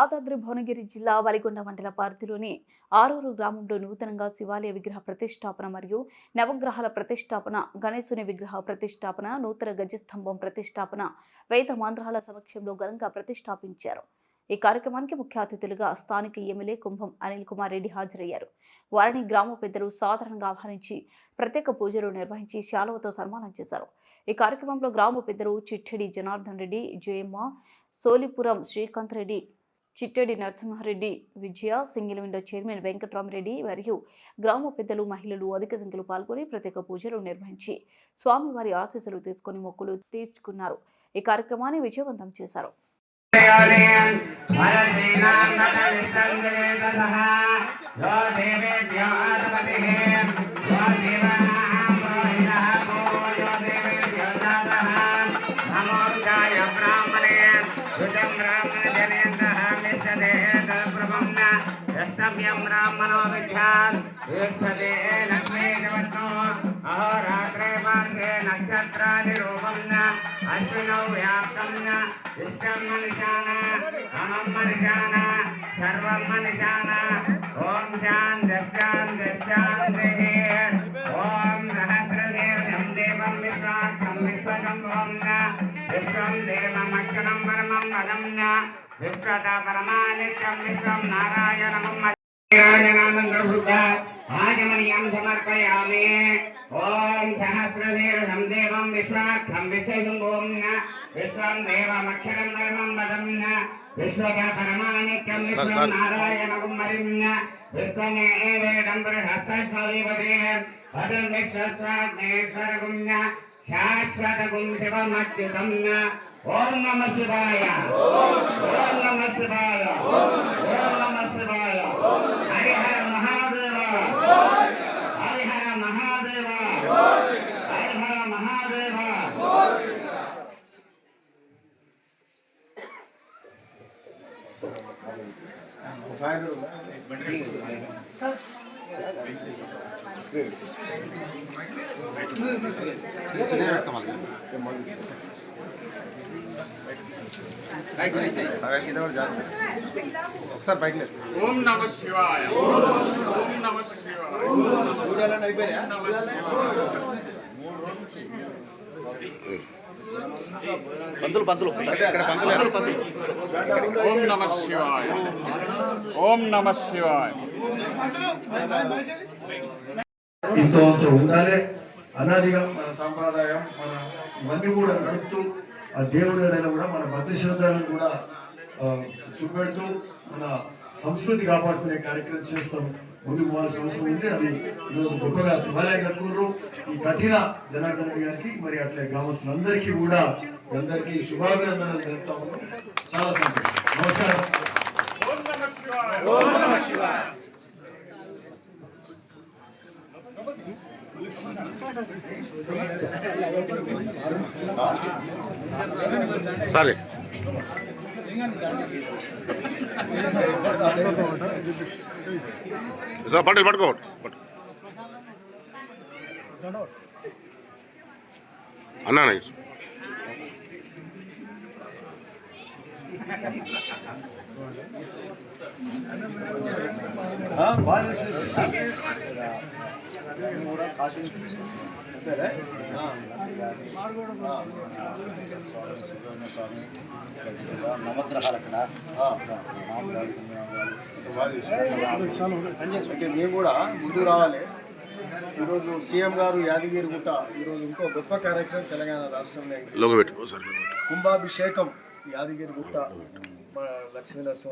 యాదాద్రి భువనగిరి జిల్లా వలిగొండ మండల పరిధిలోని ఆరూరు గ్రామంలో నూతనంగా శివాలయ విగ్రహ ప్రతిష్టాపన మరియు నవగ్రహాల ప్రతిష్టాపన, గణేశుని విగ్రహ ప్రతిష్టాపన, నూతన గజస్తంభం ప్రతిష్టాపన వేద మంత్రాల సమక్షంలో ఘనంగా ప్రతిష్టాపించారు. ఈ కార్యక్రమానికి ముఖ్య అతిథులుగా స్థానిక ఎమ్మెల్యే కుంభం అనిల్ కుమార్ రెడ్డి హాజరయ్యారు. వారిని గ్రామ పెద్దలు సాధారణంగా ఆహ్వానించి ప్రత్యేక పూజలు నిర్వహించి శాలువతో సన్మానం చేశారు. ఈ కార్యక్రమంలో గ్రామ పెద్దలు చిట్టెడి జనార్దన్ రెడ్డి, జయమ్మ, సోలిపురం శ్రీకాంత్ రెడ్డి, చిట్టెడి నరసింహారెడ్డి, విజయ, సింగిల్ విండో చైర్మన్ వెంకట్రామరెడ్డి మరియు గ్రామ పెద్దలు, మహిళలు అధిక సంఖ్యలో పాల్గొని ప్రత్యేక పూజలు నిర్వహించి స్వామివారి ఆశీస్సులు తీసుకుని మొక్కులు తీర్చుకున్నారు. ఈ కార్యక్రమాన్ని విజయవంతం చేశారు. ब्राह्मणो विद्यान् ईश्वरे लक्ष्मी देवतो अहोरात्रे मार्गे नक्षत्रादिरूपं न अश्विनौ व्याप्तं न इष्टं मनिषान अमं मनिषान सर्वं मनिषान ॐ शान्तिः ॐ सहस्रदेवं देवं विश्वाक्षं विश्वशम्भुं न विश्वं देवमक्षरं परमं पदं न विश्वता परमानित्यं विश्वं नारायणं आजमनीयं समर्पयामि। ॐ सहस्रदेवं देवं विश्वाक्षं विश्वशम्भुं न विश्वं देवमक्षरं परमं पदं न विश्वता परमानित्यं विश्वं नारायणं मरिं न विश्वमेवेदं बृहस्पतिपदे पदं विश्वस्वाग्नेश्वरगुं न शाश्वतगुं शिवमच्युतं न ओम नमः शिवाय ओम नमः शिवाय ओम नमः शिवाय हरि हर महादेव हरि हर महादेव हरि हर महादेव ఒకసారి బైక్ లేదు. ఓం నమః శివాయ ఓం నమః శివాయ పూజలు అయిపోయా? పంతులు ఇక్కడ పంతులు. ఓం నమః శివాయ ఓం నమః శివాయ. ఇంతో ఉండాలి. అనాదిగా మన సాంప్రదాయం, మన ఇవన్నీ కూడా నడుపుతూ ఆ దేవుడి కూడా మన భక్తి శ్రద్ధలను కూడా చూపెడుతూ మన సంస్కృతి కాపాడుకునే కార్యక్రమం చేస్తాం. ముందుకు పోవాల్సిన అవసరం ఉంది. అది ఈరోజు గొప్పగా శివాలయం కట్టుకున్నారు. ఈ కఠిన జనార్దన్ గారికి మరి అట్లే గ్రామస్తులందరికీ కూడా అందరికీ శుభాభినందనలు తెలుపుతా ఉన్నాం. చాలా సంతోషం. నమస్కారం. సరే పట్టుకో అన్నా కూడా కాశీ అంతేనా? స్వామి నవగ్రహాలు అక్కడ అయితే మేము కూడా ముందుకు రావాలి. ఈరోజు సీఎం గారు యాదగిరి గుట్ట ఈరోజు ఇంకో గొప్ప కార్యక్రమం తెలంగాణ రాష్ట్రంలో కుంభాభిషేకం యాదగిరి గుట్ట లక్ష్మీ నరసింహ